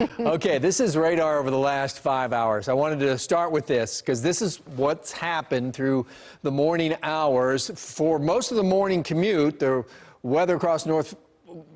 Okay, this is radar over the last 5 hours. I wanted to start with this because this is what's happened through the morning hours. For most of the morning commute, the weather across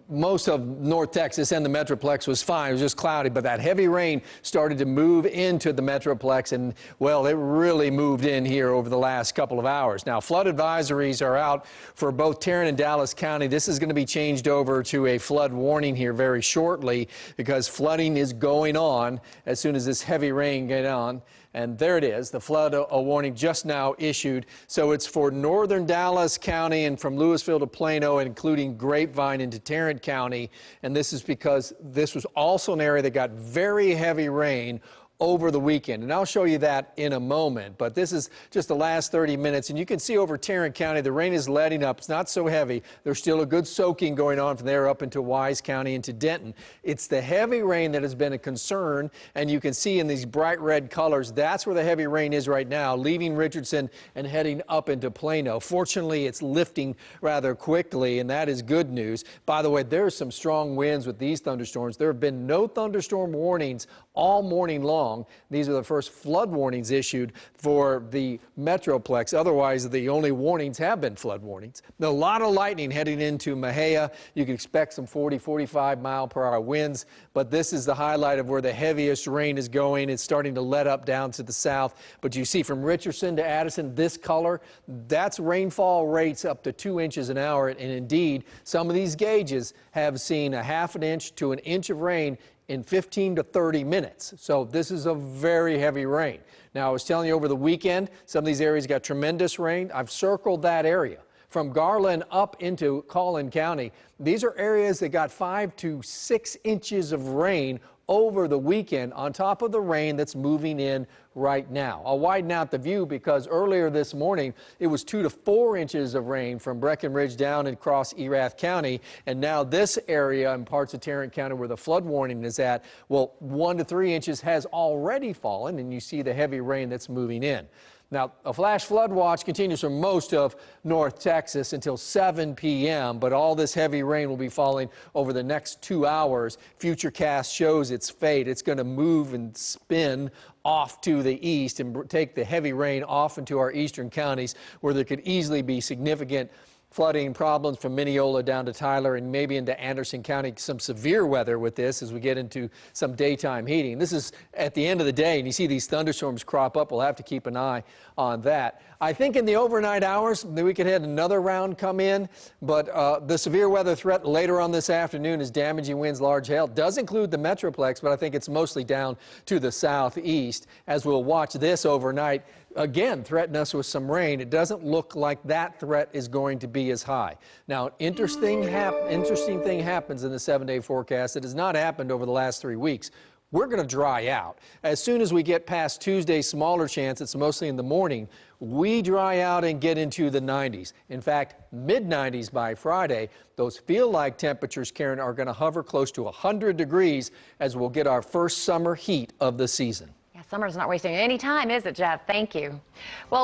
most of North Texas and the Metroplex was fine. It was just cloudy, but that heavy rain started to move into the Metroplex, and, well, it really moved in here over the last couple of hours. Now, flood advisories are out for both Tarrant and Dallas County. This is going to be changed over to a flood warning here very shortly because flooding is going on as soon as this heavy rain gets on. And there it is, the flood warning just now issued. So it's for northern Dallas County and from Louisville to Plano, including Grapevine into Tarrant County. And this is because this was also an area that got very heavy rain over the weekend. And I'll show you that in a moment. But this is just the last 30 minutes. And you can see over Tarrant County, the rain is letting up. It's not so heavy. There's still a good soaking going on from there up into Wise County into Denton. It's the heavy rain that has been a concern. And you can see in these bright red colors, that's where the heavy rain is right now, leaving Richardson and heading up into Plano. Fortunately, it's lifting rather quickly, and that is good news. By the way, there's some strong winds with these thunderstorms. There have been no thunderstorm warnings all morning long. These are the first flood warnings issued for the Metroplex. Otherwise, the only warnings have been flood warnings. A lot of lightning heading into Mexia. You can expect some 40, 45 mile per hour winds, but this is the highlight of where the heaviest rain is going. It's starting to let up down to the south, but you see from Richardson to Addison, this color, that's rainfall rates up to 2 inches an hour, and indeed, some of these gauges have seen a half an inch to an inch of rain in 15 to 30 minutes. So this is a very heavy rain. Now, I was telling you over the weekend, some of these areas got tremendous rain. I've circled that area. From Garland up into Collin County, these are areas that got 5 to 6 inches of rain over the weekend on top of the rain that's moving in right now. I'll widen out the view because earlier this morning it was 2 to 4 inches of rain from Breckenridge down and across Erath County, and now this area and parts of Tarrant County where the flood warning is at, well, 1 to 3 inches has already fallen, and you see the heavy rain that's moving in. Now, a flash flood watch continues for most of North Texas until 7 p.m., but all this heavy rain will be falling over the next 2 hours. Futurecast shows its fate. It's going to move and spin off to the east and take the heavy rain off into our eastern counties where there could easily be significant flooding problems from Mineola down to Tyler and maybe into Anderson County. Some severe weather with this as we get into some daytime heating. This is at the end of the day, and you see these thunderstorms crop up. We'll have to keep an eye on that. I think in the overnight hours, we could have another round come in, but the severe weather threat later on this afternoon is damaging winds, large hail. Does include the Metroplex, but I think it's mostly down to the southeast. As we'll watch this overnight, again, threaten us with some rain. It doesn't look like that threat is going to be as high. Now, interesting thing happens in the 7-day forecast that has not happened over the last 3 weeks. We're going to dry out. As soon as we get past Tuesday's smaller chance, it's mostly in the morning, we dry out and get into the 90s. In fact, mid-90s by Friday. Those feel-like temperatures, Karen, are going to hover close to 100 degrees as we'll get our first summer heat of the season. Yeah, summer's not wasting any time, is it, Jeff? Thank you. Well,